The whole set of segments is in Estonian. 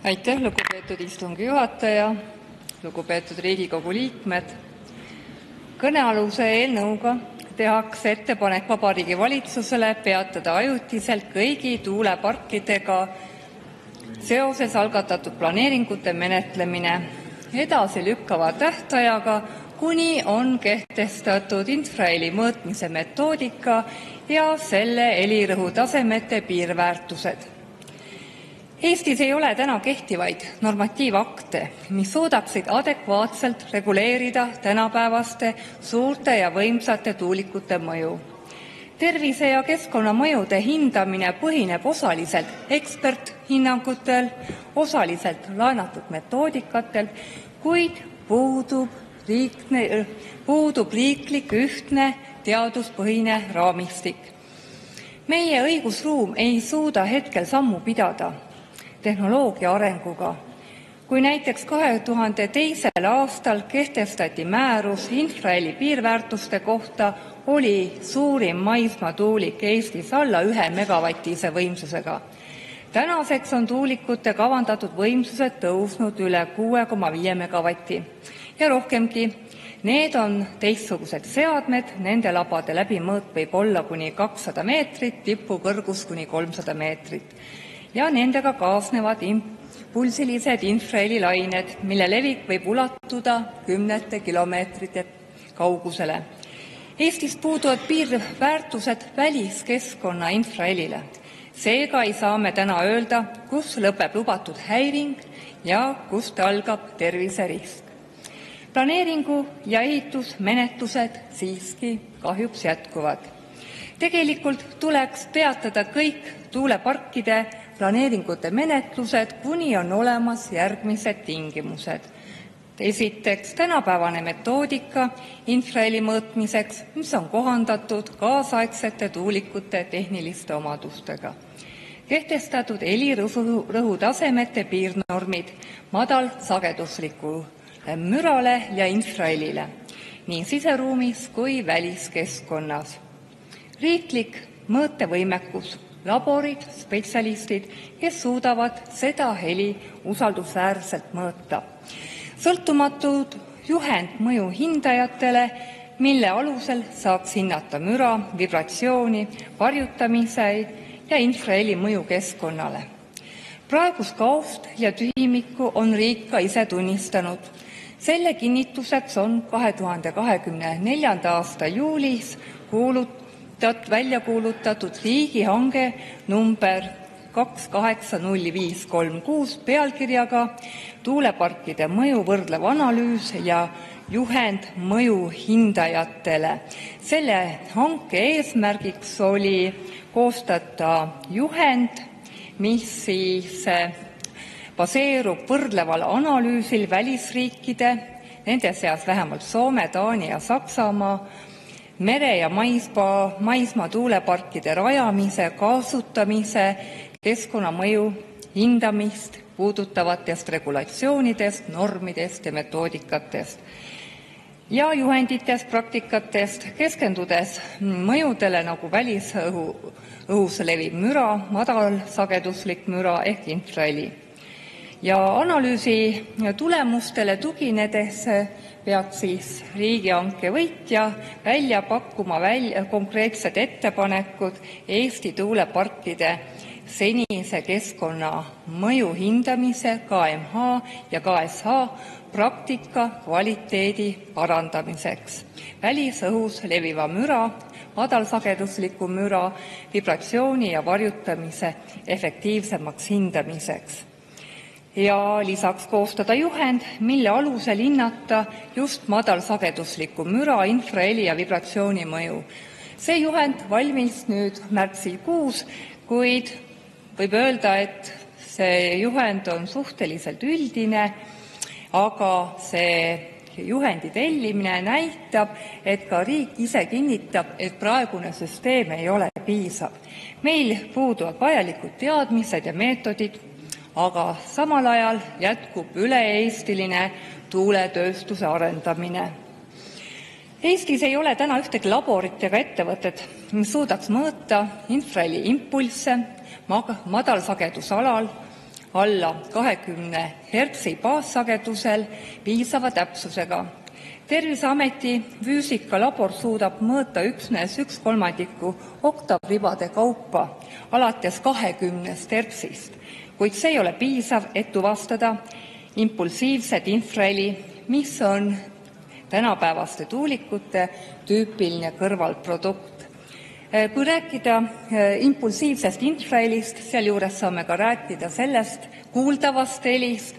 Aitäh, lugupeetud istungi juhataja, lugupeetud Riigikogu liikmed. Kõnealuse eelnõuga tehakse ettepanek Vabariigi Valitsusele peatada ajutiselt kõigi tuuleparkidega seoses algatatud planeeringute menetlemine edasi lükkava tähtajaga, kuni on kehtestatud infraheli mõõtmise metoodika ja selle helirõhutasemete piirväärtused. Eestis ei ole täna kehtivaid normatiivakte, mis suudaksid adekvaatselt reguleerida tänapäevaste suurte ja võimsate tuulikute mõju. Tervise- ja keskkonnamõjude hindamine põhineb osaliselt eksperthinnangutel, osaliselt laenatud metoodikatel, kuid puudub riiklik ühtne teaduspõhine raamistik. Meie õigusruum ei suuda hetkel sammu pidada tehnoloogia arenguga. Kui näiteks 2002. aastal kehtestati määrus infraheli piirväärtuste kohta, oli suurim maismaatuulik Eestis alla 1 megavatise võimsusega. Tänaseks on tuulikute kavandatud võimsused tõusnud üle 6,5 megavatti ja rohkemgi. Need on teistsugused seadmed, nende labade läbimõõt võib olla kuni 200 meetrit, tipu kõrgus kuni 300 meetrit. Ja nendega kaasnevad impulsilised infrahelilained, mille levik võib ulatuda kümnete kilomeetrite kaugusele. Eestis puuduvad piirväärtused väliskeskkonna infrahelile. Seega ei saa me täna öelda, kus lõpeb lubatud häiring ja kust algab terviserisk. Planeeringu ja ehitusmenetlused siiski kahjuks jätkuvad. Tegelikult tuleks peatada kõik tuuleparkide planeeringute menetlused, kuni on olemas järgmised tingimused. Esiteks, tänapäevane metoodika infraheli mõõtmiseks, mis on kohandatud kaasaegsete tuulikute tehniliste omadustega. Kehtestatud helirõhutasemete piirnormid madalsageduslikule mürale ja infrahelile nii siseruumis kui väliskeskkonnas. Riiklik mõõtevõimekus, laborid, spetsialistid, kes suudavad seda heli usaldusväärselt mõõta. Sõltumatud juhendmõju hindajatele, mille alusel saaks hinnata müra, vibratsiooni, varjutamise ja infraheli mõju keskkonnale. Praegust kaost ja tühimikku on riik ka ise tunnistanud. Selle kinnituseks on 2024. aasta juulis välja kuulutatud riigihange number 280536 pealkirjaga tuuleparkide mõju võrdlev analüüs ja juhend mõju hindajatele. Selle hanke eesmärgiks oli koostada juhend, mis siis baseerub võrdleval analüüsil välisriikide, nende seas vähemalt Soome, Taani ja Saksamaa, mere- ja maismaa tuuleparkide rajamise, kasutamise, keskkonnamõju hindamist puudutavatest regulatsioonidest, normidest ja metoodikatest ja juhenditest, praktikatest, keskendudes mõjudele nagu välisõhus leviv müra, madalsageduslik müra ehk infraheli. Ja analüüsi tulemustele tuginedes peaks siis riigihanke võitja välja pakkuma konkreetsed ettepanekud Eesti tuuleparkide senise keskkonnamõju hindamise KMH ja KSH praktika kvaliteedi parandamiseks, välisõhus leviva müra, madalsagedusliku müra, vibratsiooni ja varjutamise efektiivsemaks hindamiseks. Ja lisaks koostada juhend, mille alusel hinnata just madalsagedusliku müra, infraheli ja vibratsiooni mõju. See juhend valmis nüüd märtsikuus, kuid võib öelda, et see juhend on suhteliselt üldine, aga see juhendi tellimine näitab, et ka riik ise kinnitab, et praegune süsteem ei ole piisav. Meil puuduvad vajalikud teadmised ja meetodid, aga samal ajal jätkub üle-eestiline tuuletööstuse arendamine. Eestis ei ole täna ühtegi laborit ega ettevõtet, mis suudaks mõõta infraheli impulsse madalsagedusalal alla 20 hertsi baassagedusel piisava täpsusega. Terviseameti füüsikalabor suudab mõõta üksnes 1/3 oktavribade kaupa alates 20 hertsist, kuid see ei ole piisav, et tuvastada impulsiivset infraheli, mis on tänapäevaste tuulikute tüüpiline kõrvalprodukt. Kui rääkida impulsiivsest infrahelist, sealjuures saame ka rääkida sellest kuuldavast helist,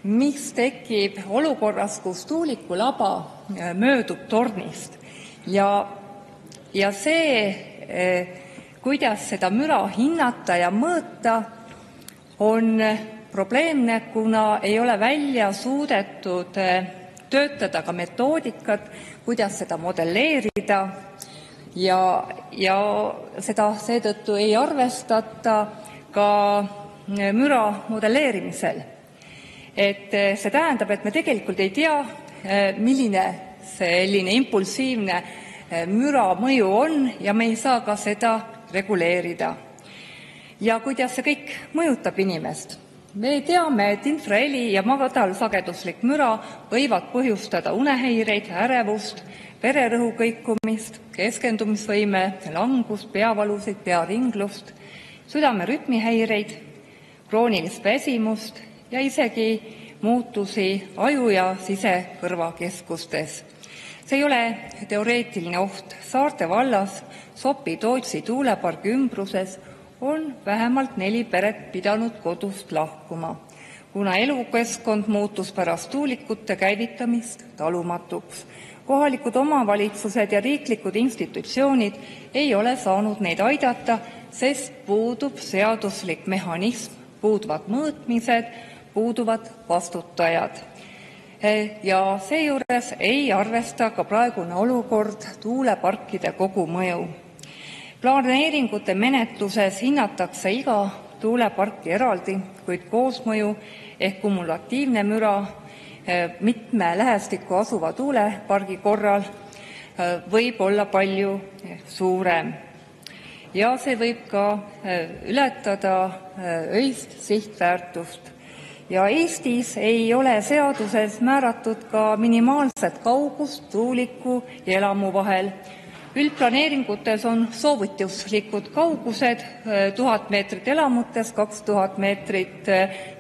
mis tekib olukorras, kus tuulikulaba möödub tornist. Ja see, kuidas seda müra hinnata ja mõõta, on probleemne, kuna ei ole välja suudetud töötada ka metoodikat, kuidas seda modelleerida, ja seda seetõttu ei arvestata ka müra modelleerimisel. See tähendab, et me tegelikult ei tea, milline selline impulsiivne müra mõju on, ja me ei saa ka seda reguleerida. Ja kuidas see kõik mõjutab inimest? Me teame, et infraheli ja madalsageduslik müra võivad põhjustada unehäireid, ärevust, vererõhu kõikumist, keskendumisvõime langust, peavalusid, pearinglust, südame rütmihäireid, kroonilist väsimust ja isegi muutusi aju- ja sisekõrvakeskustes. See ei ole teoreetiline oht. Saarte vallas Sopi-Tootsi tuulepargi ümbruses on vähemalt 4 peret pidanud kodust lahkuma, kuna elukeskkond muutus pärast tuulikute käivitamist talumatuks. Kohalikud omavalitsused ja riiklikud institutsioonid ei ole saanud neid aidata, sest puudub seaduslik mehhanism, puuduvad mõõtmised, puuduvad vastutajad. Ja seejuures ei arvesta ka praegune olukord tuuleparkide kogumõju. Planeeringute menetluses hinnatakse iga tuuleparki eraldi, kuid koosmõju ehk kumulatiivne müra mitme lähestikku asuva tuulepargi korral võib olla palju suurem. Ja see võib ka ületada öist sihtväärtust. Ja Eestis ei ole seaduses määratud ka minimaalset kaugust tuuliku ja elamu vahel. Üldplaneeringutes on soovituslikud kaugused 1000 meetrit elamutest, 2000 meetrit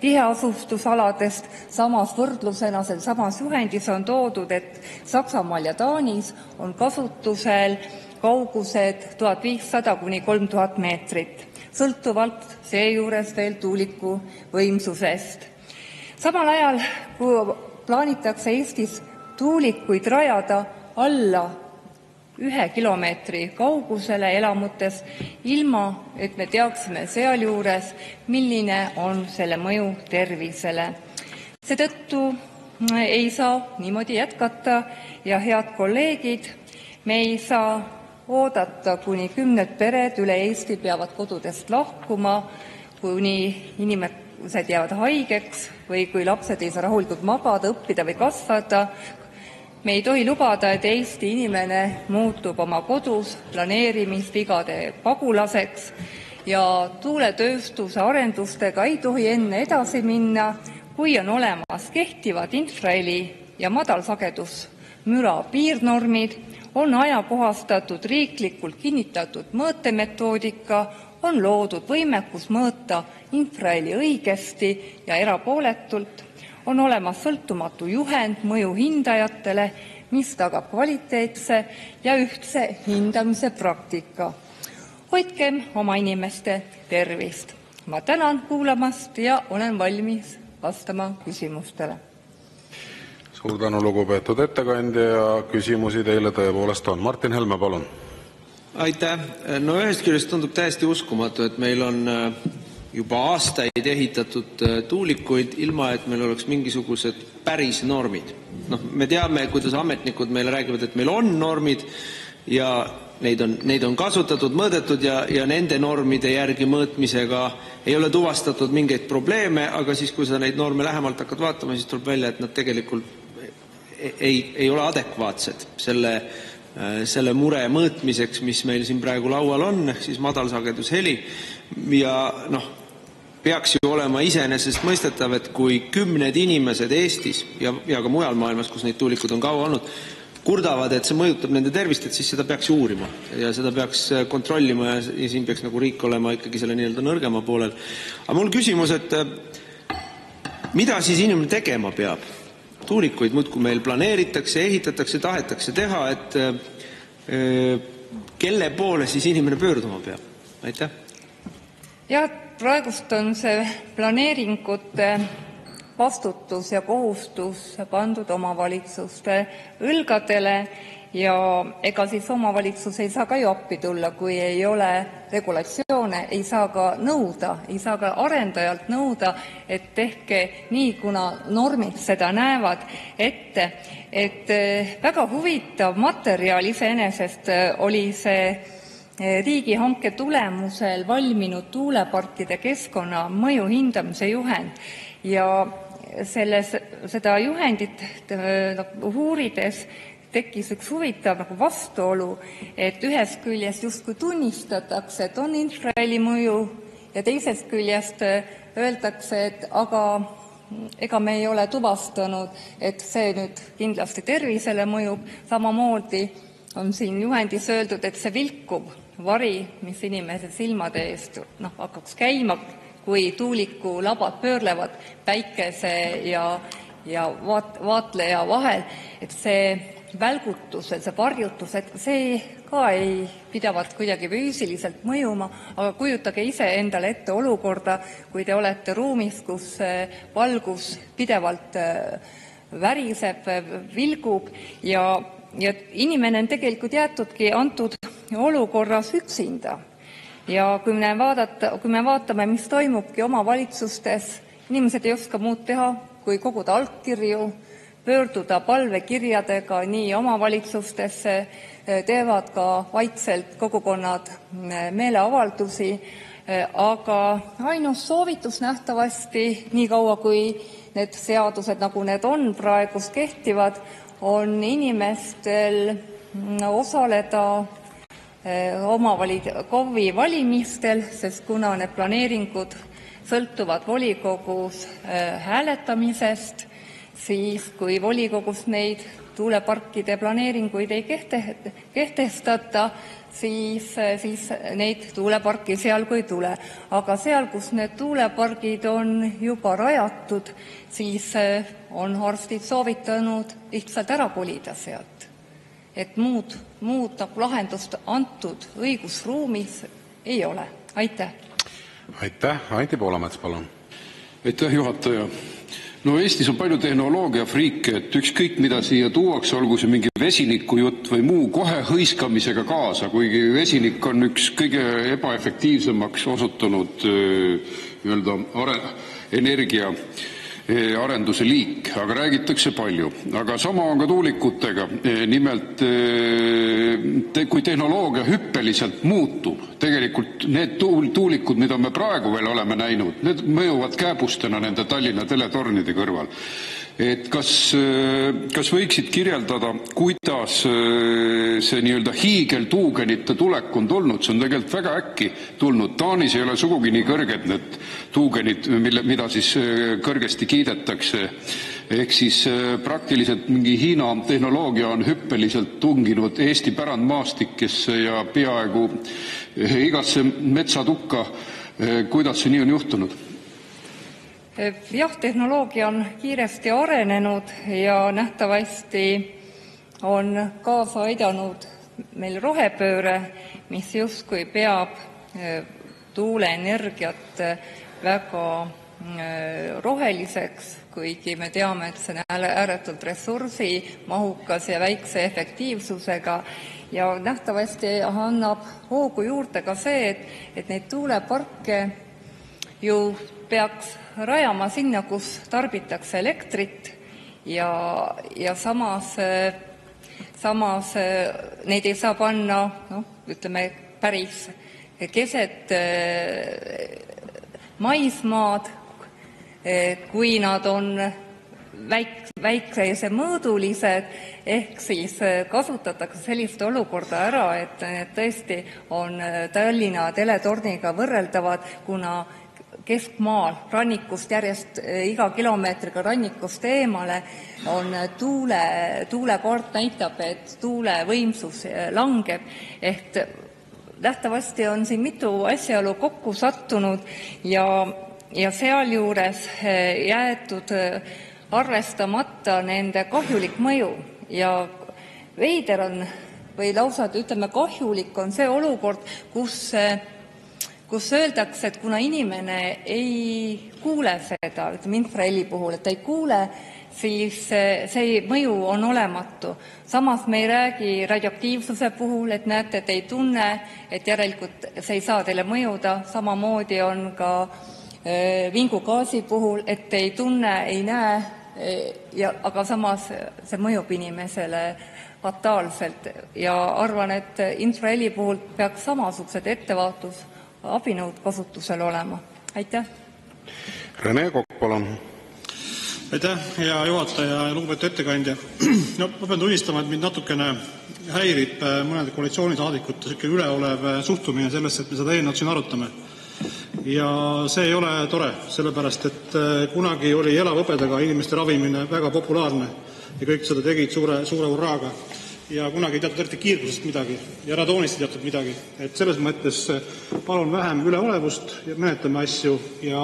tiheasustusaladest. Samas võrdlusena samas juhendis on toodud, et Saksamaal ja Taanis on kasutusel kaugused 1500 kuni 3000 meetrit, sõltuvalt seejuures veel tuuliku võimsusest. Samal ajal, kui plaanitakse Eestis tuulikuid rajada alla 1 kilomeetri kaugusele elamutes, ilma et me teaksime sealjuures, milline on selle mõju tervisele. Seetõttu ei saa niimoodi jätkata ja head kolleegid, me ei saa oodata, kuni 10 pered üle Eesti peavad kodudest lahkuma, kuni inimesed jäävad haigeks või kui lapsed ei saa rahulikult magada, õppida või kasvada. Me ei tohi lubada, et Eesti inimene muutub oma kodus planeerimisvigade pagulaseks, ja tuuletööstuse arendustega ei tohi enne edasi minna, kui on olemas kehtivad infraheli ja madalsagedusmüra piirnormid, on ajakohastatud riiklikult kinnitatud mõõtemetoodika, on loodud võimekus mõõta infraheli õigesti ja erapooletult, on olemas sõltumatu juhend mõju hindajatele, mis tagab kvaliteetse ja ühtse hindamise praktika. Hoidkem oma inimeste tervist. Ma tänan kuulamast ja olen valmis vastama küsimustele. Suur tänu, lugupeetud ettekandja, ja küsimusi teile tõepoolest on. Martin Helme, palun. Aitäh. No ühest küljest tundub täiesti uskumatu, et meil on juba aastaid ehitatud tuulikuid, ilma et meil oleks mingisugused päris normid. Me teame, kuidas ametnikud meile räägivad, et meil on normid ja neid on kasutatud, mõõdetud ja nende normide järgi mõõtmisega ei ole tuvastatud mingeid probleeme, aga siis, kui sa neid norme lähemalt hakkad vaatama, siis tuleb välja, et nad tegelikult ei ole adekvaatsed selle mure mõõtmiseks, mis meil siin praegu laual on, ehk siis madalsagedusheli. Ja peaks ju olema iseenesest mõistetav, et kui 10 inimesed Eestis ja ka mujal maailmas, kus neid tuulikud on kaua olnud, kurdavad, et see mõjutab nende tervist, et siis seda peaks uurima ja seda peaks kontrollima ja siin peaks nagu riik olema ikkagi selle nii-öelda nõrgema poolel. Aga mul küsimus, et mida siis inimene tegema peab? Tuulikuid muudkui meil planeeritakse, ehitatakse, tahetakse teha, et kelle poole siis inimene pöörduma peab? Aitäh! Ja praegust on see planeeringute vastutus ja kohustus pandud omavalitsuste õlgadele ja ega siis omavalitsus ei saa ka ju appi tulla, kui ei ole regulatsioone, ei saa ka nõuda, ei saa ka arendajalt nõuda, et tehke nii, kuna normid seda näevad ette. Et väga huvitav materjal iseenesest oli see riigihanke tulemusel valminud tuuleparkide keskkonnamõju hindamise juhend ja seda juhendit uurides tekkis üks huvitav vastuolu, et ühest küljest justkui tunnistatakse, et on infraheli mõju ja teisest küljest öeldakse, et aga ega me ei ole tuvastanud, et see nüüd kindlasti tervisele mõjub. Samamoodi on siin juhendis öeldud, et see vilkuv vari, mis inimese silmade eest hakkaks käima, kui tuuliku labad pöörlevad päikese ja vaatleja vahel, et see välgutus, see varjutus, et see ka ei pidavat kuidagi füüsiliselt mõjuma, aga kujutage ise endale ette olukorda, kui te olete ruumis, kus valgus pidevalt väriseb, vilgub ja inimene on tegelikult jäetudki antud olukorras üksinda. Ja kui me vaatame, mis toimubki omavalitsustes, inimesed ei oska muud teha, kui koguda allkirju, pöörduda palvekirjadega nii omavalitsustesse, teevad ka vaikselt kogukonnad meeleavaldusi, aga ainus soovitus nähtavasti, nii kaua kui need seadused, nagu need on praegust kehtivad, on inimestel osaleda KOV-i valimistel, sest kuna need planeeringud sõltuvad volikogus hääletamisest, siis kui volikogus neid tuuleparkide planeeringuid ei kehtestata, siis neid tuuleparki seal kui ei tule. Aga seal, kus need tuulepargid on juba rajatud, siis on arstid soovitanud lihtsalt ära kolida sealt. Et muud lahendust antud õigusruumis ei ole. Aitäh! Aitäh! Anti Poolamets, palun! Aitäh, juhataja! No Eestis on palju tehnoloogiafriike, et ükskõik mida siia tuuakse, olgu see mingi vesiniku jutt või muu, kohe hõiskamisega kaasa, kuigi vesinik on üks kõige ebaefektiivsemaks osutunud energia arenduse liik, aga räägitakse palju. Aga sama on ka tuulikutega. Nimelt, kui tehnoloogia hüppeliselt muutub, tegelikult need tuulikud, mida me praegu veel oleme näinud, need mõjuvad kääbustena nende Tallinna teletornide kõrval. Et kas võiksid kirjeldada, kuidas see nii-öelda hiigeltuugenite tulek on tulnud? See on tegelikult väga äkki tulnud. Taanis ei ole sugugi nii kõrged need tuugenid, mida siis kõrgesti kiidetakse. Ehk siis praktiliselt mingi Hiina tehnoloogia on hüppeliselt tunginud Eesti pärandmaastikesse ja peaaegu igasse metsatukka. Kuidas see nii on juhtunud? Jah, tehnoloogia on kiiresti arenenud ja nähtavasti on kaasa aidanud meil rohepööre, mis justkui peab tuuleenergiat väga roheliseks, kuigi me teame, et see on ääretult ressursimahukas ja väikse efektiivsusega. Ja nähtavasti annab hoogu juurde ka see, et neid tuuleparke ju peaks rajama sinna, kus tarbitakse elektrit ja samas neid ei saa panna, ütleme, päris keset maismaad, kui nad on väikesemõõdulised, ehk siis kasutatakse sellist olukorda ära, et need tõesti on Tallinna teletorniga võrreldavad, kuna keskmaal, rannikust järjest iga kilomeetriga rannikust eemale on tuulekaart näitab, et tuule võimsus langeb. Ehk nähtavasti on siin mitu asjaolu kokku sattunud ja sealjuures jäetud arvestamata nende kahjulik mõju. Ja veider on või lausa, ütleme, kahjulik on see olukord, kus öeldakse, et kuna inimene ei kuule seda, ütleme infraheli puhul, et ta ei kuule, siis see mõju on olematu. Samas me ei räägi radioaktiivsuse puhul, et näete, et ei tunne, et järelikult see ei saa teile mõjuda. Samamoodi on ka vingugaasi puhul, et ei tunne, ei näe, aga samas see mõjub inimesele fataalselt. Ja arvan, et infraheli puhul peaks samasugused ettevaatusabinõud kasutusel olema. Aitäh! Rene Kokk, palun! Aitäh, hea juhataja ja lugupeetud ettekandja! No, ma pean tunnistama, et mind natukene häirib mõnede koalitsioonisaadikute üleolev suhtumine sellesse, et me seda eelnõud siin arutame. Ja see ei ole tore, sellepärast, et kunagi oli elava õpedaga inimeste ravimine väga populaarne ja kõik seda tegid suure hurraaga. Ja kunagi ei teatud eriti kiirgusest midagi ja radoonist ei teatud midagi. Et selles mõttes palun vähem üleolevust ja menetleme asju ja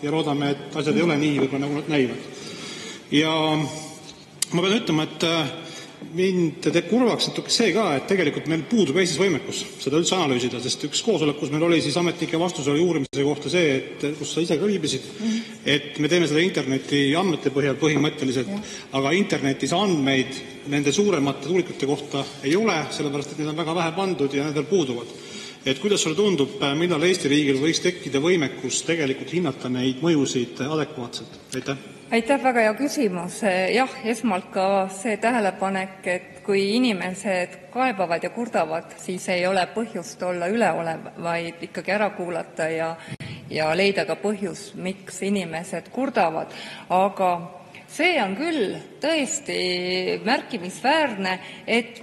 loodame, et asjad ei ole nii võib-olla nagu nad näivad. Ja ma pean ütlema, et mind teeb kurvaks natuke see ka, et tegelikult meil puudub Eestis võimekus seda üldse analüüsida, sest üks koosolek, kus meil oli siis ametnike vastus oli uurimise kohta see, et kus sa ise ka viibisid, et me teeme seda interneti andmete põhjal põhimõtteliselt, aga internetis andmeid nende suuremate tuulikute kohta ei ole, sellepärast et need on väga vähe pandud ja need veel puuduvad. Et kuidas sulle tundub, millal Eesti riigil võiks tekkida võimekus tegelikult hinnata neid mõjusid adekvaatselt? Aitäh! Aitäh, väga hea küsimus. Jah, esmalt ka see tähelepanek, et kui inimesed kaebavad ja kurdavad, siis ei ole põhjust olla üleolev, vaid ikkagi ära kuulata ja leida ka põhjus, miks inimesed kurdavad. Aga see on küll tõesti märkimisväärne, et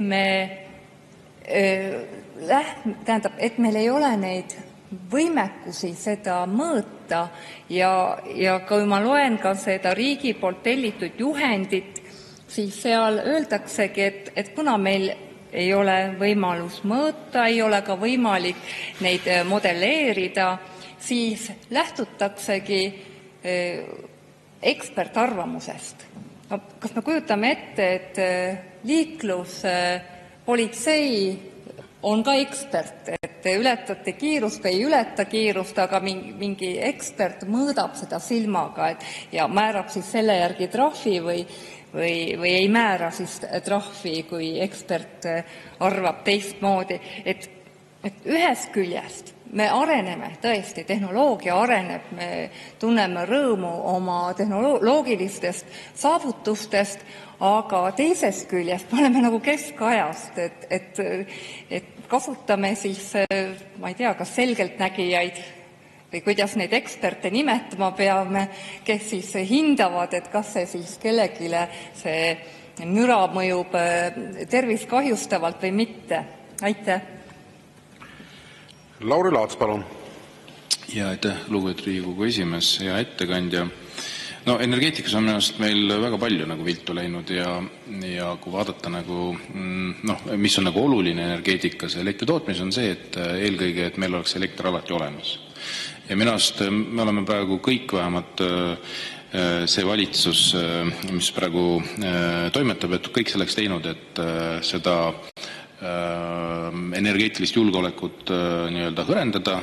et meil ei ole neid võimekusi seda mõõta ja kui ma loen ka seda riigi poolt tellitud juhendit, siis seal öeldaksegi, et kuna meil ei ole võimalus mõõta, ei ole ka võimalik neid modelleerida, siis lähtutaksegi ekspertarvamusest. Kas me kujutame ette, et liikluspolitsei on ka ekspert, et ületate kiirust või ei ületa kiirust, aga mingi ekspert mõõdab seda silmaga ja määrab siis selle järgi trahvi või ei määra siis trahvi, kui ekspert arvab teistmoodi. Et ühest küljest me areneme, tõesti, tehnoloogia areneb, me tunneme rõõmu oma tehnoloogilistest saavutustest, aga teisest küljest me oleme nagu keskajast, et kasutame siis, ma ei tea, kas selgeltnägijaid või kuidas neid eksperte nimetama peame, kes siis hindavad, et kas see siis kellelegi see müra mõjub tervist kahjustavalt või mitte. Aitäh! Lauri Laats, palun! Ja aitäh, lugupeetud Riigikogu esimees, hea ettekandja. No energeetikas on minu arust meil väga palju nagu viltu läinud ja kui vaadata nagu, mis on nagu oluline energeetikas ja elektri tootmis on see, et eelkõige, et meil oleks elekter alati olemas. Ja minu arust me oleme praegu kõik vähemalt see valitsus, mis praegu toimetab, et kõik selleks teinud, et seda energeetilist julgeolekut nii-öelda hõrendada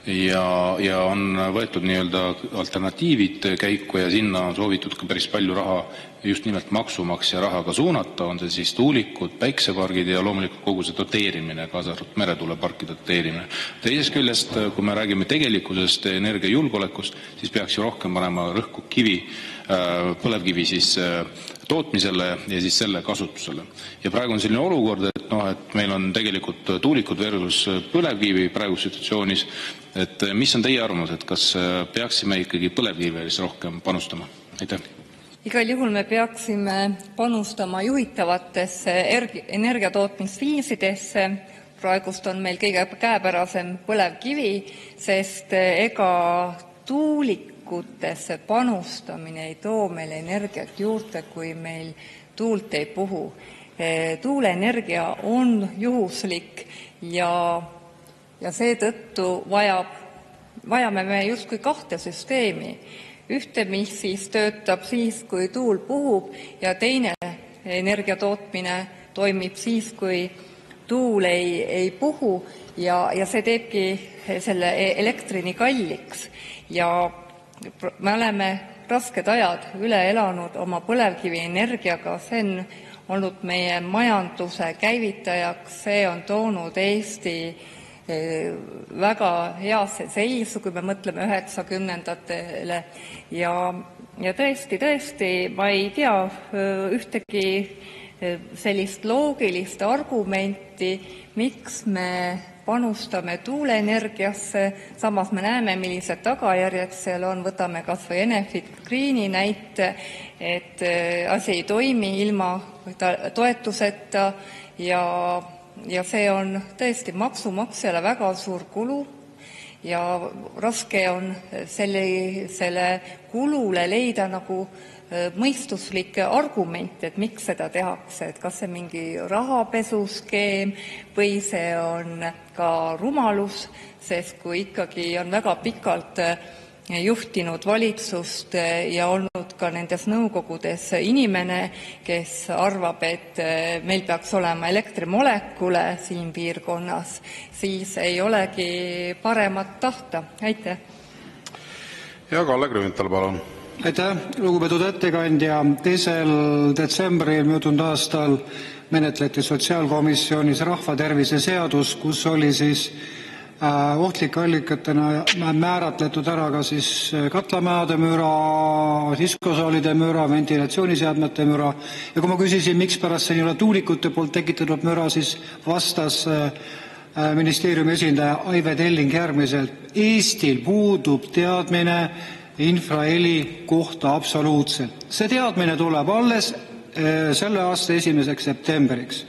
ja on võetud nii-öelda alternatiivid käiku ja sinna on soovitud ka päris palju raha, just nimelt maksumaksja raha ka suunata, on see siis tuulikud, päiksepargid ja loomulikult kogu see doteerimine, kaasa arvatud meretuuleparkide doteerimine. Teisest küljest, kui me räägime tegelikkusest energiajulgeolekust, siis peaks ju rohkem panema rõhku põlevkivi siis tootmisele ja siis selle kasutusele. Ja praegu on selline olukord, et meil on tegelikult tuulikud versus põlevkivi praegu situatsioonis, et mis on teie arvamus, et kas peaksime ikkagi põlevkivi rohkem panustama? Aitäh! Igal juhul me peaksime panustama juhitavatesse energiatootmisviisidesse. Praegust on meil kõige käepärasem põlevkivi, sest ega tuulikutesse panustamine ei too meile energiat juurde, kui meil tuult ei puhu. Tuuleenergia on juhuslik ja seetõttu vajame me justkui kahte süsteemi. Ühte, mis siis töötab siis, kui tuul puhub, ja teine energia tootmine toimib siis, kui tuul ei puhu, ja see teebki selle elektri nii kalliks. Ja me oleme rasked ajad üle elanud oma põlevkivienergiaga, see on olnud meie majanduse käivitajaks, see on toonud Eesti väga heasse seisu, kui me mõtleme 90-ndatele, ja tõesti, ma ei tea ühtegi sellist loogilist argumenti, miks me panustame tuuleenergiasse, samas me näeme, millised tagajärjed seal on, võtame kas või Enefit Greeni näite, et asi ei toimi ilma toetuseta ja see on tõesti maksumaksjale väga suur kulu ja raske on sellisele kulule leida nagu mõistuslikke argumente, et miks seda tehakse, et kas see mingi rahapesuskeem või see on ka rumalus, sest kui ikkagi on väga pikalt juhtinud valitsust ja olnud ka nendes nõukogudes inimene, kes arvab, et meil peaks olema elektrimolekule siin piirkonnas, siis ei olegi paremat tahta. Aitäh! Ja Kalle Grünthal, palun! Aitäh, lugupeetud ettekandja! 2. detsembril möödunud aastal menetleti sotsiaalkomisjonis rahvatervise seadus, kus oli siis ohtlike allikatena määratletud ära ka siis katlamajade müra, diskosaalide müra, ventilatsiooniseadmete müra. Ja kui ma küsisin, miks pärast see ei ole tuulikute poolt tekitatud müra, siis vastas ministeeriumi esindaja Aive Telling järgmiselt: Eestil puudub teadmine infraheli kohta absoluutselt. See teadmine tuleb alles selle aasta 1. septembriks.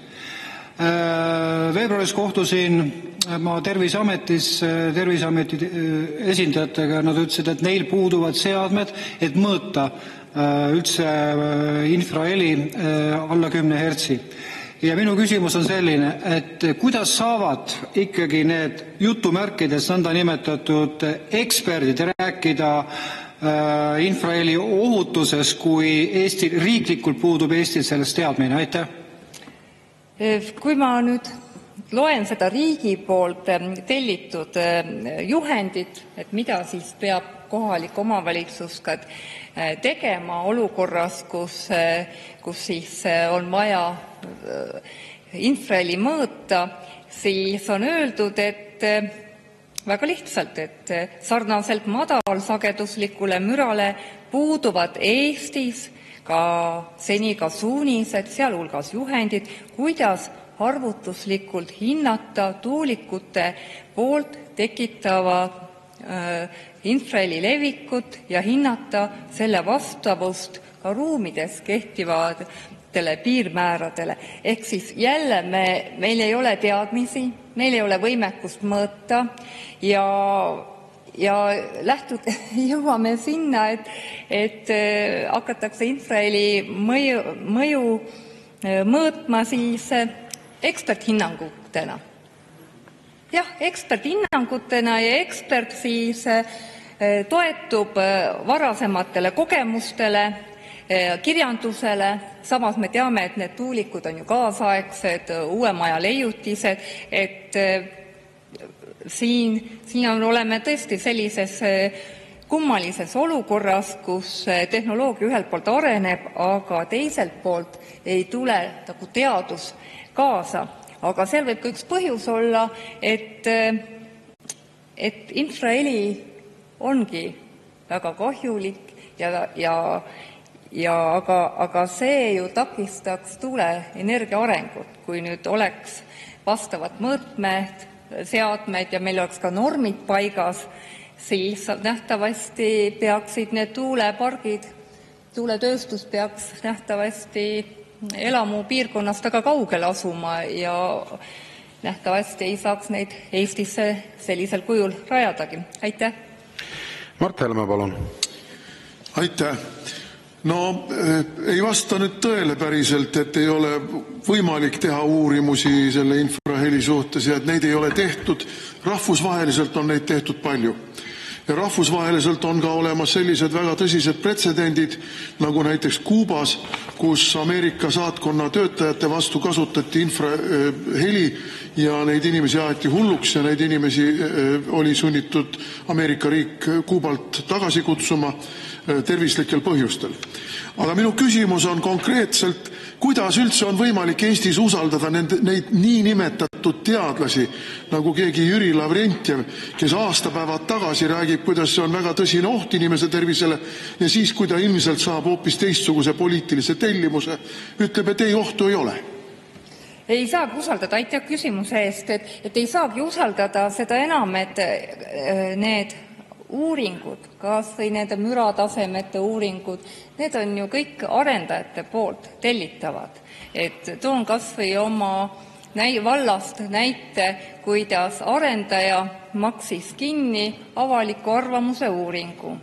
Veebruaris kohtusin ma Terviseameti esindajatega, nad ütlesid, et neil puuduvad seadmed, et mõõta üldse infraheli alla 10 hertsi. Ja minu küsimus on selline, et kuidas saavad ikkagi need jutumärkides nõnda nimetatud eksperdid rääkida infraheli ohutuses, kui Eesti riiklikult puudub Eestil sellest teadmine? Aitäh! Kui ma nüüd loen seda riigi poolt tellitud juhendit, et mida siis peab kohalik omavalitsus ka tegema olukorras, kus siis on vaja infraheli mõõta, siis on öeldud, et väga lihtsalt, et sarnaselt madalsageduslikule mürale puuduvad Eestis seni ka suunised, sealhulgas juhendid, kuidas arvutuslikult hinnata tuulikute poolt tekitava infraheli levikut ja hinnata selle vastavust ka ruumides kehtivatele piirmääradele. Ehk siis jälle meil ei ole teadmisi, meil ei ole võimekust mõõta ja jõuame sinna, et hakatakse infraheli mõju mõõtma siis eksperthinnangutena. Jah, eksperthinnangutena ja ekspert siis toetub varasematele kogemustele, kirjandusele, samas me teame, et need tuulikud on ju kaasaegsed, uuema aja leiutised, et siin oleme tõesti sellises kummalises olukorras, kus tehnoloogia ühelt poolt areneb, aga teiselt poolt ei tule nagu teadus kaasa. Aga seal võib ka üks põhjus olla, et infraheli ongi väga kahjulik aga see ju takistaks tuuleenergia arengut, kui nüüd oleks vastavad mõõtmed, seadmed ja meil oleks ka normid paigas, siis nähtavasti peaksid need tuulepargid, tuuletööstus peaks nähtavasti elamupiirkonnast väga kaugel asuma ja nähtavasti ei saaks neid Eestisse sellisel kujul rajadagi. Aitäh! Mart Helme, palun! Aitäh! No ei vasta nüüd tõele päriselt, et ei ole võimalik teha uurimusi selle infraheli suhtes ja et neid ei ole tehtud. Rahvusvaheliselt on neid tehtud palju. Ja rahvusvaheliselt on ka olemas sellised väga tõsised pretsedendid, nagu näiteks Kuubas, kus Ameerika saatkonna töötajate vastu kasutati infraheli ja neid inimesi aeti hulluks ja neid inimesi oli sunnitud Ameerika riik Kuubalt tagasi kutsuma tervislikel põhjustel. Aga minu küsimus on konkreetselt, kuidas üldse on võimalik Eestis usaldada neid niinimetatud teadlasi, nagu keegi Jüri Lavrentjev, kes aastapäevad tagasi räägib, kuidas see on väga tõsine oht inimese tervisele ja siis, kui ta ilmselt saab hoopis teistsuguse poliitilise tellimuse, ütleb, et ei, ohtu ei ole. Ei saagi usaldada, aitäh küsimuse eest, et ei saagi usaldada seda enam, et need uuringud, kas või nende müratasemete uuringud, need on ju kõik arendajate poolt tellitavad. Et toon kas või oma vallast näite, kuidas arendaja maksis kinni avaliku arvamuse uuringu,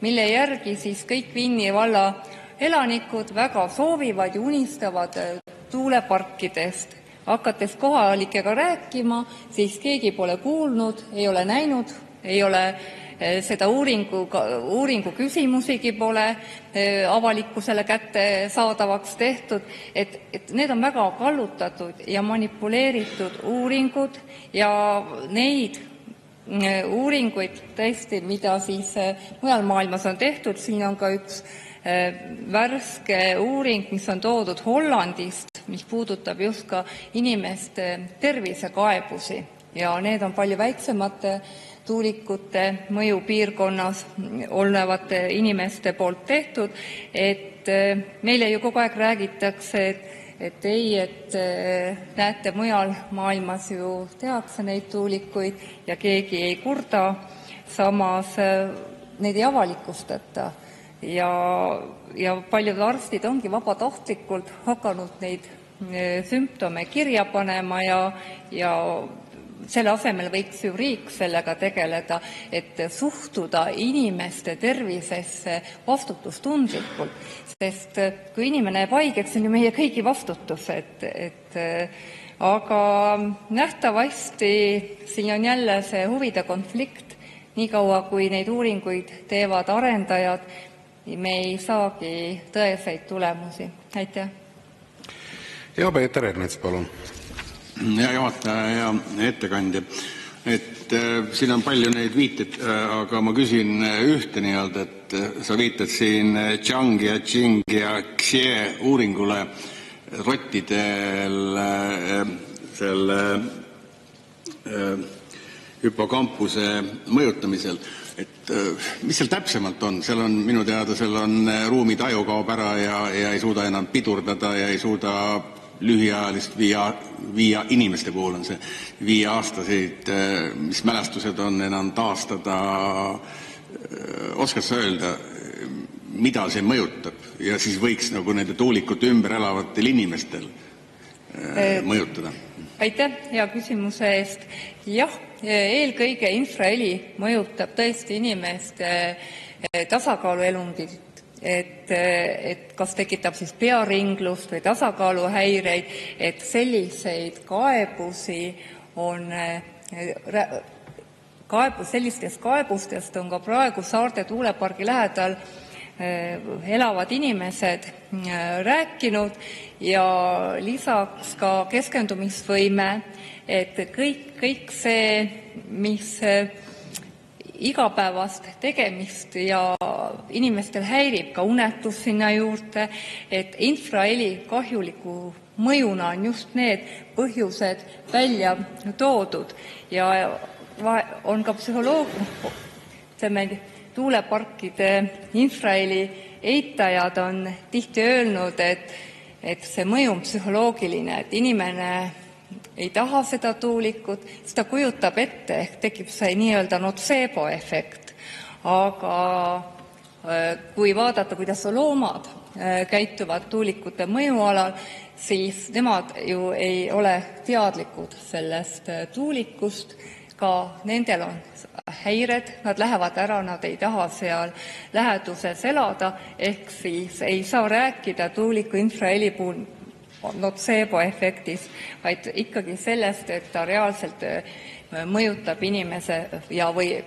mille järgi siis kõik Vinni valla elanikud väga soovivad ja unistavad tuuleparkidest. Hakates kohalikega rääkima, siis keegi pole kuulnud, ei ole näinud, ei ole seda uuringu küsimusigi pole avalikkusele kättesaadavaks tehtud, et need on väga kallutatud ja manipuleeritud uuringud ja neid uuringuid tõesti, mida siis mujal maailmas on tehtud, siin on ka üks värske uuring, mis on toodud Hollandist, mis puudutab just ka inimeste tervisekaebusi ja need on palju väiksemate tuulikute mõjupiirkonnas olevate inimeste poolt tehtud, et meile ju kogu aeg räägitakse, et näete, mujal maailmas ju tehakse neid tuulikuid ja keegi ei kurda, samas neid ei avalikustata ja paljud arstid ongi vabatahtlikult hakanud neid sümptome kirja panema ja selle asemel võiks ju riik sellega tegeleda, et suhtuda inimeste tervisesse vastutustundlikult, sest kui inimene jääb haigeks, on ju meie kõigi vastutus, aga nähtavasti siin on jälle see huvide konflikt, niikaua kui neid uuringuid teevad arendajad, me ei saagi tõeseid tulemusi. Aitäh! Ja Peeter Ernits, palun! Hea juhataja ja ettekandja, et siin on palju neid viiteid, aga ma küsin ühte nii-öelda, et sa viitad siin Zhang ja Qing ja Xie uuringule rottidel selle hüpokampuse mõjutamisel, et mis seal täpsemalt on? Seal on minu teada, seal on ruumitaju kaob ära ja ei suuda enam pidurdada ja ei suuda lühiajalist viia inimeste puhul on see 5 aastaseid, mis mälestused on enam taastada. Oskad sa öelda, mida see mõjutab ja siis võiks nagu nende tuulikute ümber elavatel inimestel mõjutada? Aitäh hea küsimuse eest. Jah, eelkõige infraheli mõjutab tõesti inimeste tasakaaluelundit, et kas tekitab siis pearinglust või tasakaaluhäireid, et selliseid kaebusi on sellistest kaebustest on ka praegu Saarde tuulepargi lähedal elavad inimesed rääkinud ja lisaks ka keskendumisvõime, et kõik see, mis igapäevast tegemist ja inimestel häirib, ka unetus sinna juurde, et infraheli kahjuliku mõjuna on just need põhjused välja toodud ja on ka tuuleparkide infraheli eitajad on tihti öelnud, et see mõju on psühholoogiline, et inimene ei taha seda tuulikut, siis ta kujutab ette, ehk tekib see nii-öelda notseebo-efekt. Aga kui vaadata, kuidas loomad käituvad tuulikute mõjualal, siis nemad ju ei ole teadlikud sellest tuulikust, ka nendel on häired, nad lähevad ära, nad ei taha seal läheduses elada, ehk siis ei saa rääkida tuuliku infraheli puhul notseeboefektis, vaid ikkagi sellest, et ta reaalselt mõjutab inimese ja või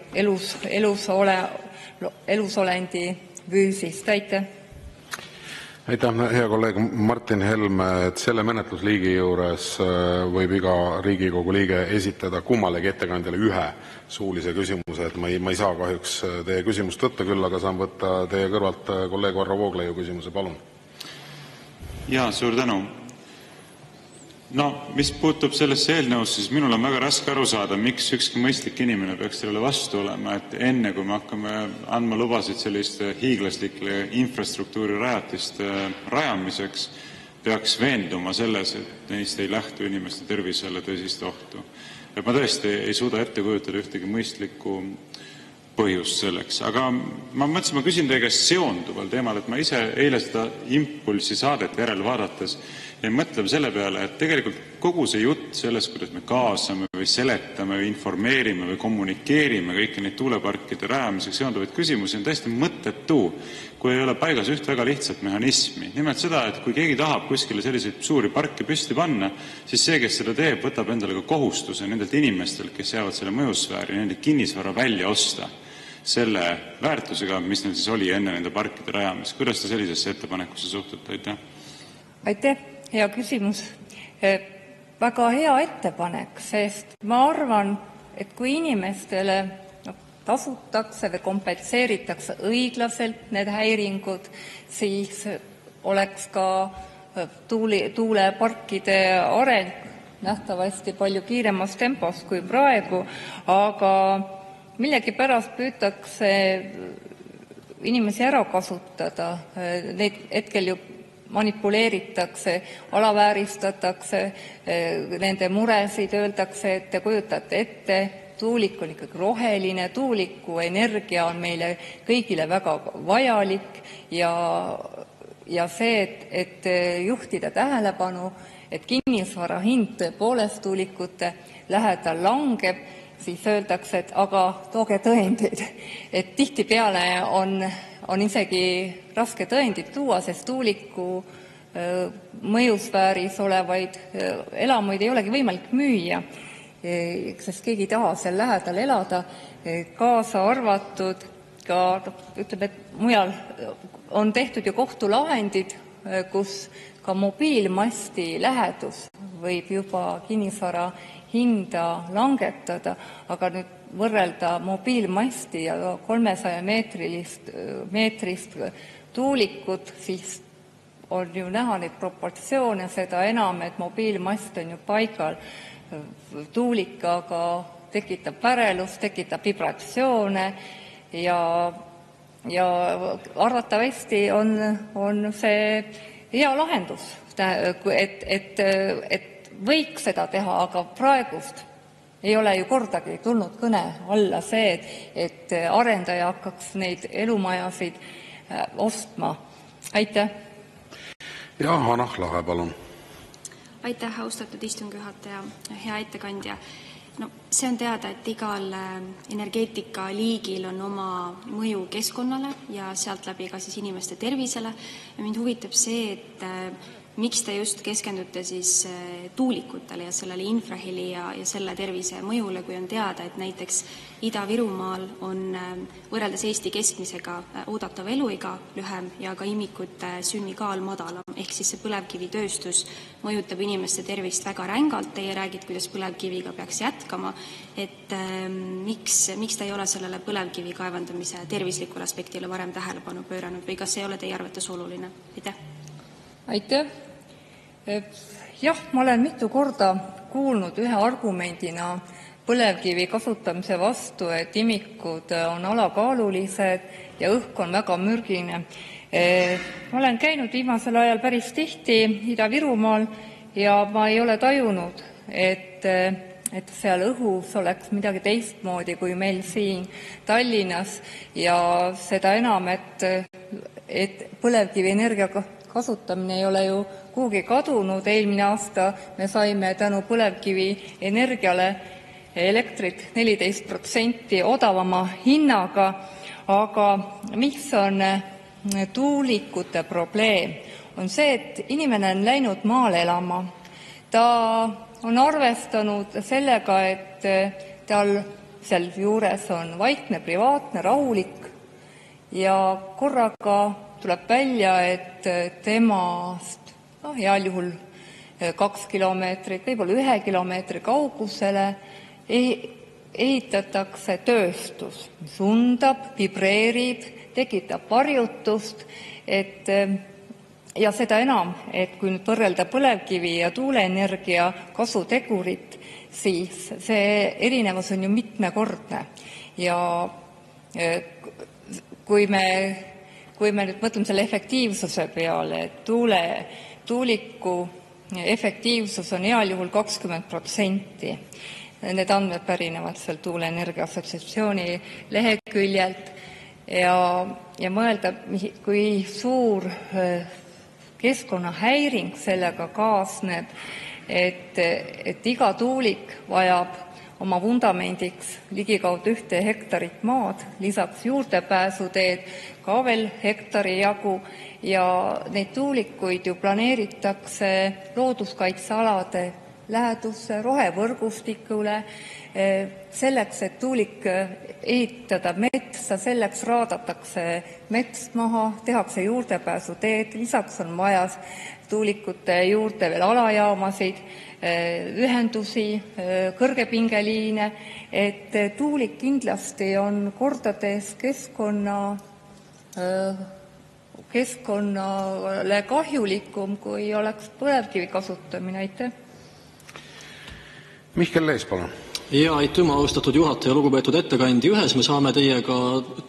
elusolendi füüsist. Aitäh! Aitäh, hea kolleeg Martin Helme, et selle menetlusliigi juures võib iga Riigikogu liige esitada kummalegi ettekandjale ühe suulise küsimuse, et ma ei saa kahjuks teie küsimust võtta, küll aga saan võtta teie kõrvalt kolleeg Varro Vooglaiu küsimuse, palun. Jaa, suur tänu. No, mis puutub sellesse eelnõusse, siis minul on väga raske aru saada, miks ükski mõistlik inimene peaks sellele vastu olema, et enne kui me hakkame andma lubasid selliste hiiglaslike infrastruktuuri rajatiste rajamiseks, peaks veenduma selles, et neist ei lähtu inimeste tervisele tõsist ohtu. Et ma tõesti ei suuda ette kujutada ühtegi mõistlikku põhjust selleks. Aga ma mõtlesin, ma küsin teie käest seonduval teemal, et ma ise eile seda Impulsi saadet järele vaadates ja mõtleme selle peale, et tegelikult kogu see jutt sellest, kuidas me kaasame või seletame või informeerime või kommunikeerime kõiki neid tuuleparkide rajamiseks seonduvaid küsimusi on täiesti mõttetu, kui ei ole paigas üht väga lihtsat mehhanismi. Nimelt seda, et kui keegi tahab kuskile selliseid suuri parke püsti panna, siis see, kes seda teeb, võtab endale ka kohustuse nendelt inimestelt, kes jäävad selle mõjusfääri, nende kinnisvara välja osta selle väärtusega, mis neil siis oli enne nende parkide rajamist. Kuidas te sellisesse ettepanekusse suhtute? Aitäh! Aitäh! Hea küsimus. Väga hea ettepanek, sest ma arvan, et kui inimestele tasutakse või kompenseeritakse õiglaselt need häiringud, siis oleks ka tuuleparkide areng nähtavasti palju kiiremas tempos kui praegu, aga millegipärast püütakse inimesi ära kasutada. Neid hetkel ju manipuleeritakse, alavääristatakse nende muresid, öeldakse, et te kujutate ette, tuulik on ikkagi roheline, tuuliku energia on meile kõigile väga vajalik ja see, et juhtida tähelepanu, et kinnisvara hind tõepoolest tuulikute lähedal langeb, siis öeldakse, et aga tooge tõendeid. Et tihtipeale on isegi raske tõendid tuua, sest tuuliku mõjusfääris olevaid elamuid ei olegi võimalik müüa, sest keegi ei taha seal lähedal elada, kaasa arvatud ka, ütleme, et mujal on tehtud ju kohtulahendid, kus ka mobiilmasti lähedus võib juba kinnisvara hinda langetada, aga nüüd võrrelda mobiilmasti ja 300 meetrist tuulikut, siis on ju näha neid proportsioone, seda enam, et mobiilmast on ju paigal. Tuulik aga tekitab värelust, tekitab vibratsioone ja arvatavasti on see hea lahendus, et võiks seda teha, aga praegust ei ole ju kordagi tulnud kõne alla see, et arendaja hakkaks neid elumajasid ostma. Aitäh! Ja Hanah Lahe, palun. Aitäh, austatud istungi juhataja, hea ettekandja. No, see on teada, et igal energeetikaliigil on oma mõju keskkonnale ja sealt läbi ka siis inimeste tervisele. Ja mind huvitab see, et miks te just keskendute siis tuulikutele ja sellele infraheli ja selle tervise mõjule, kui on teada, et näiteks Ida-Virumaal on võrreldes Eesti keskmisega oodatav eluiga lühem ja ka imikute sünnikaal madalam, ehk siis see põlevkivitööstus mõjutab inimeste tervist väga rängalt. Teie räägid, kuidas põlevkiviga peaks jätkama, et miks te ei ole sellele põlevkivi kaevandamise tervislikule aspektile varem tähelepanu pööranud või kas ei ole teie arvates oluline? Aitäh! Jah, ma olen mitu korda kuulnud ühe argumendina põlevkivi kasutamise vastu, et imikud on alakaalulised ja õhk on väga mürgine. Ma olen käinud viimasel ajal päris tihti Ida-Virumaal ja ma ei ole tajunud, et seal õhus oleks midagi teistmoodi kui meil siin Tallinnas ja seda enam, et põlevkivienergia kasutamine ei ole ju kuhugi kadunud. Eelmine aasta me saime tänu põlevkivi energiale elektrit 14% odavama hinnaga. Aga mis on tuulikute probleem? On see, et inimene on läinud maale elama. Ta on arvestanud sellega, et tal seal juures on vaikne, privaatne, rahulik ja korraga tuleb välja, et temast heal juhul 2 kilomeetrit, võib-olla 1 kilomeetri kaugusele ehitatakse tööstus, mis undab, vibreerib, tekitab varjutust, ja seda enam, et kui nüüd võrrelda põlevkivi ja tuuleenergia kasutegurit, siis see erinevus on ju mitmekordne. Ja kui me nüüd mõtleme selle efektiivsuse peale, et tuuliku efektiivsus on heal juhul 20%. Need andmed pärinevad seal Tuuleenergia Assotsiatsiooni leheküljelt ja mõelda, kui suur keskkonnahäiring sellega kaasneb, et iga tuulik vajab oma vundamendiks ligikaudu 1 hektarit maad, lisaks juurdepääsuteed ka veel hektari jagu, ja neid tuulikuid ju planeeritakse looduskaitsealade lähedusse, rohevõrgustikule, selleks, et tuulik ehitada metsa, selleks raadatakse mets maha, tehakse juurdepääsuteed, lisaks on vaja tuulikute juurde veel alajaamasid, ühendusi, kõrgepingeliine, et tuulik kindlasti on kordades keskkonnale kahjulikum, kui oleks põlevkivi kasutamine. Aitäh! Mihkel Lees, palun. Ja aitüma, austatud juhataja, lugupeetud ettekandja. Ühes me saame teiega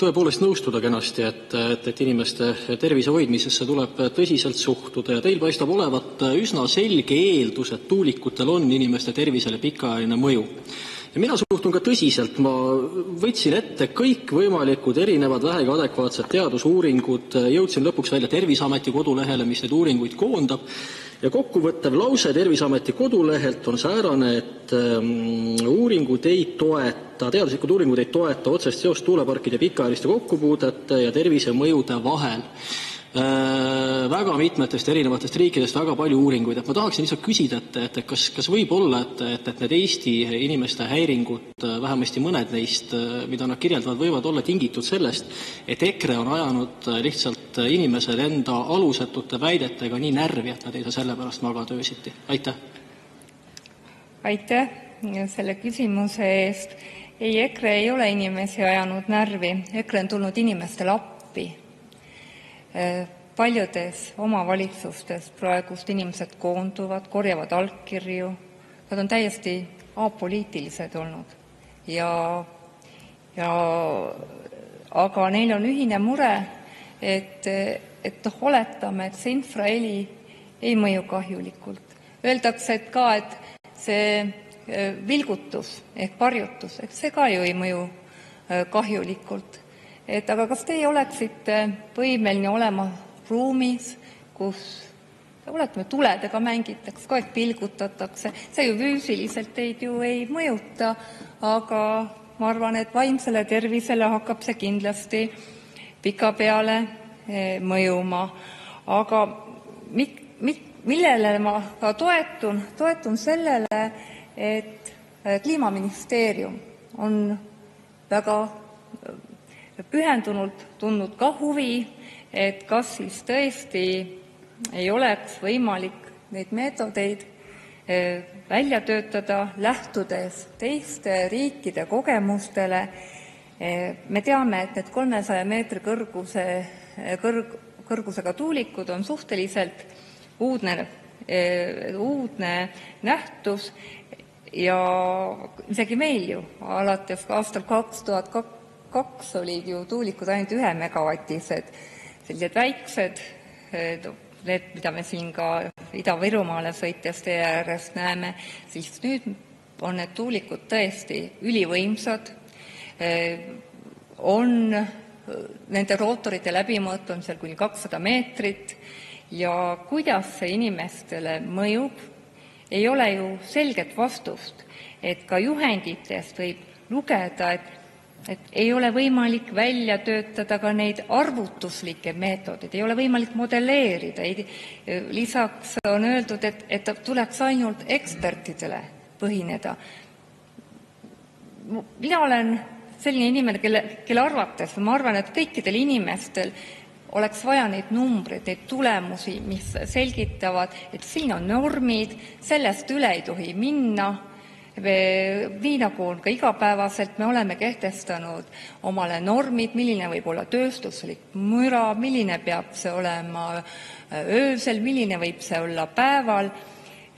tõepoolest nõustuda kenasti, et inimeste tervise hoidmisesse tuleb tõsiselt suhtuda, ja teil paistab olevat üsna selge eeldus, et tuulikutel on inimeste tervisele pikaajaline mõju. Ja mina suhtun ka tõsiselt. Ma võtsin ette kõikvõimalikud erinevad vähegi adekvaatsed teadusuuringud, jõudsin lõpuks välja Terviseameti kodulehele, mis neid uuringuid koondab, ja kokkuvõttev lause Terviseameti kodulehelt on säärane, et teaduslikud uuringud ei toeta otsest seost tuuleparkide pikaajaliste kokkupuudete ja tervisemõjude vahel. Väga mitmetest erinevatest riikidest väga palju uuringuid. Ma tahaksin lihtsalt küsida, et kas võib olla, et need Eesti inimeste häiringud, vähemasti mõned neist, mida nad kirjeldavad, võivad olla tingitud sellest, et EKRE on ajanud lihtsalt inimesed enda alusetute väidetega nii närvi, et nad ei saa selle pärast magada öösiti. Aitäh! Aitäh selle küsimuse eest. Ei, EKRE ei ole inimesi ajanud närvi. EKRE on tulnud inimestele appi. Paljudes omavalitsustes praegust inimesed koonduvad, korjavad allkirju. Nad on täiesti apoliitilised olnud. Aga neil on ühine mure, et oletame, et see infraheli ei mõju kahjulikult. Öeldakse, et see vilgutus ehk parjutus, see ka ju ei mõju kahjulikult. Aga kas teie oleksite võimeline olema ruumis, kus tuledega mängitakse, kogu aeg pilgutatakse, see ju füüsiliselt teid ju ei mõjuta, aga ma arvan, et vaimsele tervisele hakkab see kindlasti pikapeale mõjuma. Aga millele ma ka toetun sellele, et Kliimaministeerium on väga pühendunult tundnud ka huvi, et kas siis tõesti ei oleks võimalik neid meetodeid välja töötada, lähtudes teiste riikide kogemustele. Me teame, et need 300 meetri kõrgusega tuulikud on suhteliselt uudne nähtus ja isegi meil ju alates aastal 2002 olid ju tuulikud ainult 1 megavatised, sellised väiksed, need, mida me siin ka Ida-Virumaale sõites tee äärest näeme, siis nüüd on need tuulikud tõesti ülivõimsad, nende rootorite läbimõõt on seal kuni 200 meetrit ja kuidas see inimestele mõjub, ei ole ju selget vastust, et ka juhenditest võib lugeda, et ei ole võimalik välja töötada ka neid arvutuslikke meetodeid, ei ole võimalik modelleerida. Lisaks on öeldud, et tuleks ainult ekspertidele põhineda. Mina olen selline inimene, kelle arvates, ma arvan, et kõikidel inimestel oleks vaja neid numbreid, neid tulemusi, mis selgitavad, et siin on normid, sellest üle ei tohi minna. Nii nagu on ka igapäevaselt, me oleme kehtestanud omale normid, milline võib olla tööstuslik müra, milline peab see olema öösel, milline võib see olla päeval.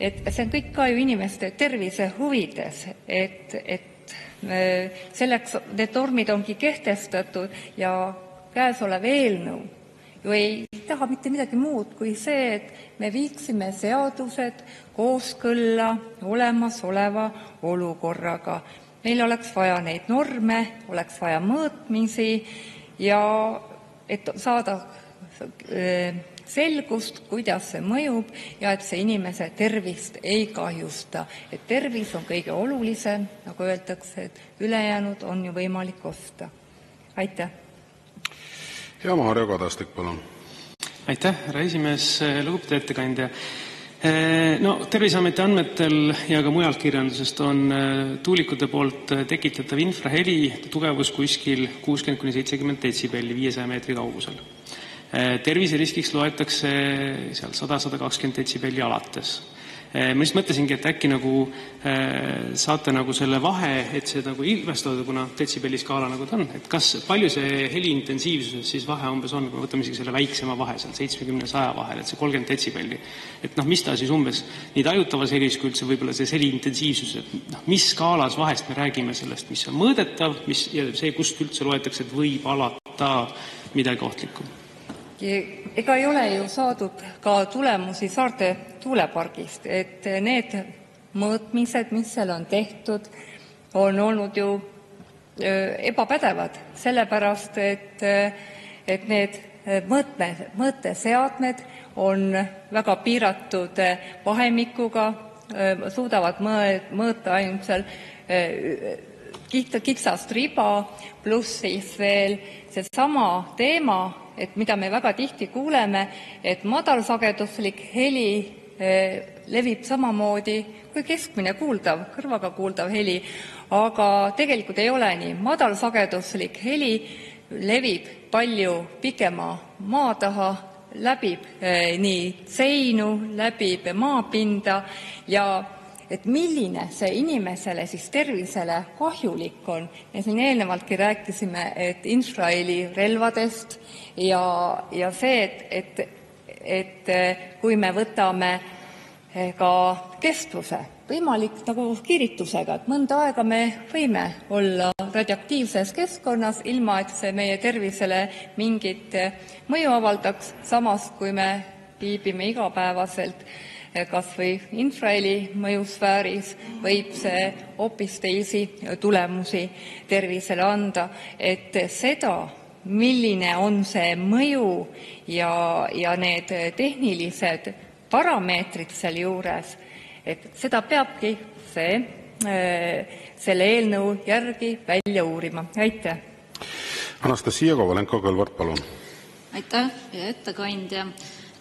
Et see on kõik ka ju inimeste tervise huvides, et selleks need normid ongi kehtestatud ja käesolev eelnõu ju ei taha mitte midagi muud kui see, et me viiksime seadused kooskõlla olemasoleva olukorraga. Meil oleks vaja neid norme, oleks vaja mõõtmisi ja et saada selgust, kuidas see mõjub ja et see inimese tervist ei kahjusta. Et tervis on kõige olulisem, nagu öeldakse, et ülejäänud on ju võimalik osta. Aitäh! Ja Maarja Kadastik, palun. Aitäh, härra esimees, lugupeetud ettekandja. No, Terviseameti andmetel ja ka mujalt kirjandusest on tuulikute poolt tekitatav infraheli tugevus kuskil 60–70 detsibelli 500 meetri kaugusel. Terviseriskiks loetakse seal 100–120 detsibelli alates. Ma just mõtlesingi, et äkki nagu saate nagu selle vahe, et see nagu ilmestada, kuna detsibelliskaala nagu ta on, et kas palju see heliintensiivsus siis vahe umbes on, kui võtame isegi selle väiksema vahe, seal 70–100 vahel, et see 30 detsibelli. Et mis ta siis umbes nii tajutavas helis kui üldse võib-olla see heliintensiivsus, et mis skaalas vahest me räägime sellest, mis on mõõdetav, ja see, kust üldse loetakse, et võib alata midagi ohtlikku. Ega ei ole ju saadud ka tulemusi Saarte tuulepargist, et need mõõtmised, mis seal on tehtud, on olnud ju ebapädevad, sellepärast, et need mõõteseadmed on väga piiratud vahemikuga, suudavad mõõta ainult seal kitsast riba, pluss siis veel seesama teema, et mida me väga tihti kuuleme, et madalsageduslik heli levib samamoodi kui keskmine kuuldav, kõrvaga kuuldav heli, aga tegelikult ei ole nii. Madalsageduslik heli levib palju pikema maa taha, läbib nii seinu, läbib maapinda ja et milline see inimesele siis tervisele kahjulik on. Me siin eelnevaltki rääkisime, et infraheli relvadest ja see, et kui me võtame ka kestvuse, võimalik nagu kiiritusega, et mõnda aega me võime olla radioaktiivses keskkonnas, ilma et see meie tervisele mingit mõju avaldaks, samas kui me viibime igapäevaselt kas või infraheli mõjusfääris, võib see hoopis teisi tulemusi tervisele anda. Et seda, milline on see mõju ja need tehnilised parameetrid seal juures, et seda peabki selle eelnõu järgi välja uurima. Aitäh! Anastasia Kovalenko-Kõlvart, palun! Aitäh, ja ettekandja!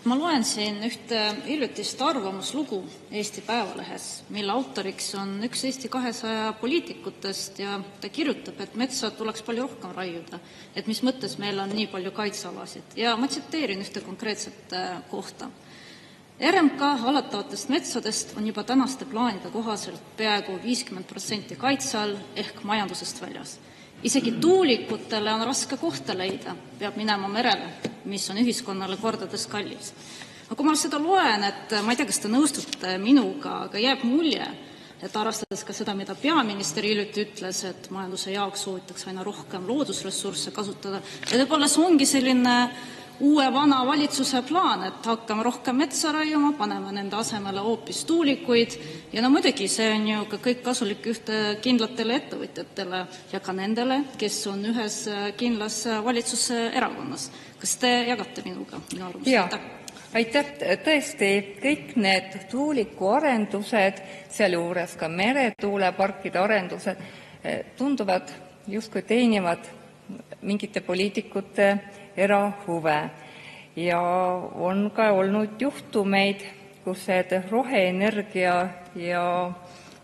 Ma loen siin ühte hiljutist arvamuslugu Eesti Päevalehes, mille autoriks on üks Eesti 200 poliitikutest ja ta kirjutab, et metsa tuleks palju rohkem raiuda, et mis mõttes meil on nii palju kaitsealasid. Ja ma tsiteerin ühte konkreetset kohta. RMK hallatavatest metsadest on juba tänaste plaanide kohaselt peaaegu 50% kaitse all ehk majandusest väljas. Isegi tuulikutele on raske kohta leida, peab minema merele, mis on ühiskonnale kordades kallis. Aga kui ma seda loen, et ma ei tea, kas te nõustute minuga, aga jääb mulje, et arvestades ka seda, mida peaminister hiljuti ütles, et majanduse jaoks soovitakse aina rohkem loodusressursse kasutada, ja võib-olla see ongi selline uue vana valitsuse plaan, et hakkame rohkem metsa raiuma, paneme nende asemele hoopis tuulikuid ja muidugi see on ju ka kõik kasulik ühte kindlatele ettevõtjatele ja ka nendele, kes on ühes kindlas valitsuse erakonnas. Kas te jagate minuga minu arvamust? Aitäh! Tõesti, kõik need tuulikuarendused, sealjuures ka meretuuleparkide arendused, tunduvad justkui teenivad mingite poliitikute erahuve. Ja on ka olnud juhtumeid, kus see roheenergia ja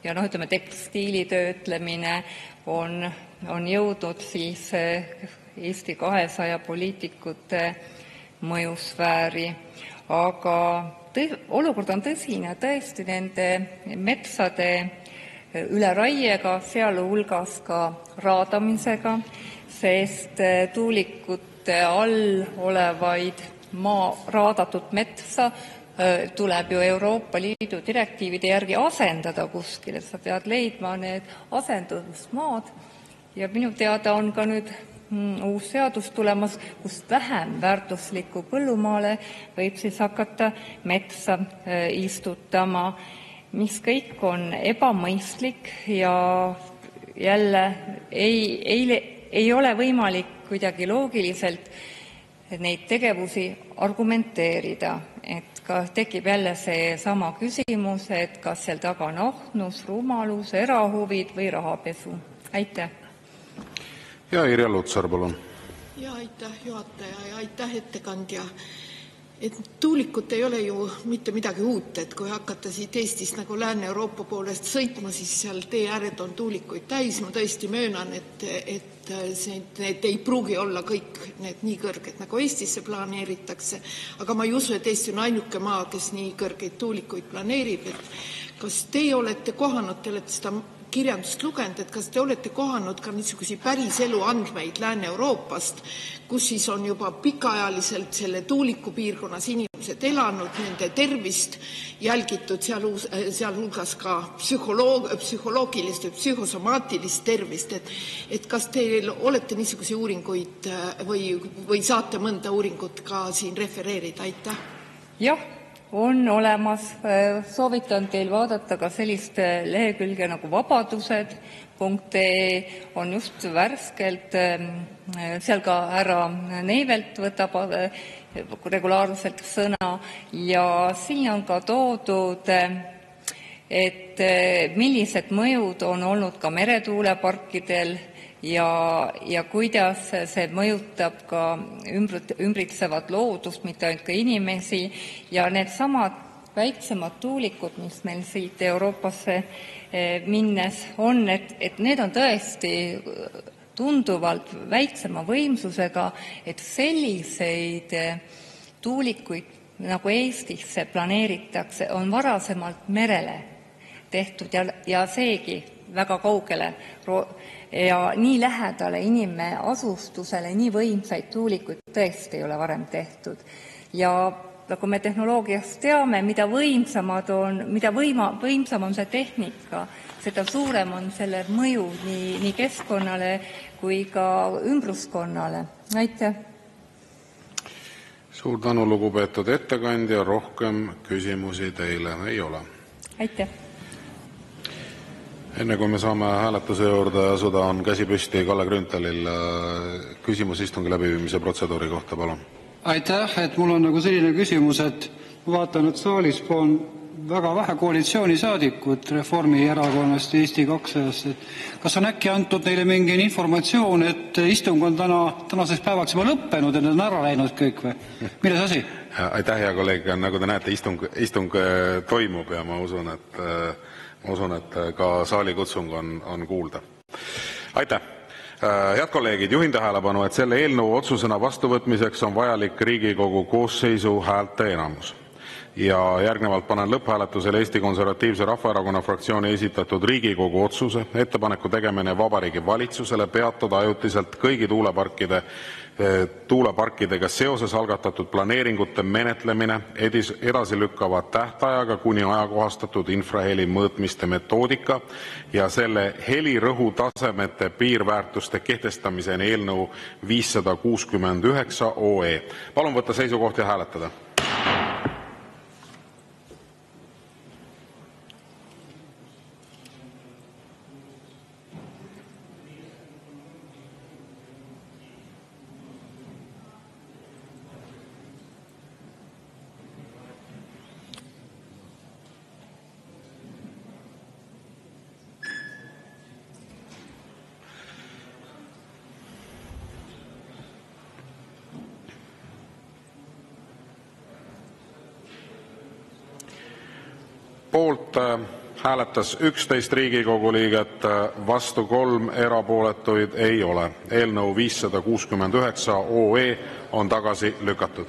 ütleme, tekstiilitöötlemine on jõudnud siis Eesti 200 poliitikute mõjusfääri. Aga olukord on tõsine tõesti nende metsade üleraiega, sealhulgas ka raadamisega, sest tuulikute all olevaid raadatud metsa tuleb ju Euroopa Liidu direktiivide järgi asendada kuskile. Sa pead leidma need asendusmaad ja minu teada on ka nüüd uus seadus tulemas, kus vähem väärtuslikku põllumaale võib siis hakata metsa istutama, mis kõik on ebamõistlik ja jälle ei ole võimalik kuidagi loogiliselt neid tegevusi argumenteerida. Et ka tekib jälle seesama küsimus, et kas seal taga on ahnus, rumalus, erahuvid või rahapesu. Aitäh! Ja Irja Lutsar, palun. Ja aitäh juhataja ja aitäh ettekandja. Tuulikud ei ole ju mitte midagi uut, et kui hakata siit Eestist nagu Lääne-Euroopa poolest sõitma, siis seal tee ääred on tuulikuid täis. Ma tõesti möönan, et need ei pruugi olla kõik need nii kõrged, nagu Eestisse planeeritakse, aga ma ei usu, et Eesti on ainuke maa, kes nii kõrgeid tuulikuid planeerib. Kas teie olete kohanud, te olete seda kirjandust lugenud, et kas te olete kohanud ka niisugusi päriselu andmeid Lääne-Euroopast, kus siis on juba pikaajaliselt selle tuulikupiirkonnas inimesed elanud, nende tervist jälgitud, sealhulgas ka psühholoogilist või psühhosomaatilist tervist. Et kas teil olete niisugusi uuringuid või saate mõnda uuringut ka siin refereerida? Aitäh! Jah, on olemas. Soovitan teil vaadata ka sellist lehekülge nagu vabadused.ee, on just värskelt, seal ka härra Neivelt võtab regulaarselt sõna ja siin on ka toodud, et millised mõjud on olnud ka meretuuleparkidel ja kuidas see mõjutab ka ümbritsevat loodust, mitte ainult ka inimesi. Ja needsamad väiksemad tuulikud, mis meil siit Euroopasse minnes on, et need on tõesti tunduvalt väiksema võimsusega, et selliseid tuulikuid nagu Eestisse planeeritakse, on varasemalt merele tehtud ja seegi väga kaugele ja nii lähedale inimasustusele nii võimsaid tuulikuid tõesti ei ole varem tehtud. Ja nagu me tehnoloogiast teame, mida võimsam on see tehnika, seda suurem on selle mõju nii keskkonnale kui ka ümbruskonnale. Aitäh! Suur tänu, lugupeetud ettekandja. Rohkem küsimusi teile ei ole. Aitäh! Enne kui me saame hääletuse juurde asuda, on käsi püsti Kalle Grünthalil. Küsimus istungi läbiviimise protseduuri kohta, palun. Aitäh, et mul on nagu selline küsimus, et ma vaatan, et saalis on väga vähe koalitsioonisaadikut Reformierakonnast ja Eesti 200-st. Kas on äkki antud neile mingi informatsioon, et istung on tänaseks päevaks juba lõppenud ja need on ära läinud kõik või? Milles asi? Aitäh, hea kolleeg. Nagu te näete, istung toimub ja ma usun, et ka saalikutsung on kuulda. Aitäh! Head kolleegid, juhin tähelepanu, et selle eelnõu otsusena vastuvõtmiseks on vajalik Riigikogu koosseisu häälteenamus. Ja järgnevalt panen lõpphääletusele Eesti Konservatiivse Rahvaerakonna fraktsiooni esitatud Riigikogu otsuse ettepaneku tegemine Vabariigi Valitsusele peatada ajutiselt kõigi tuuleparkidega seoses algatatud planeeringute menetlemine edasi lükkava tähtajaga kuni ajakohastatud infraheli mõõtmiste metoodika ja selle helirõhutasemete piirväärtuste kehtestamiseni eelnõu 569 OE. Palun võtta seisukoht ja hääletada. Poolt hääletas 11 Riigikogu liiget, vastu 3, erapooletuid ei ole. Eelnõu 569 OE on tagasi lükatud.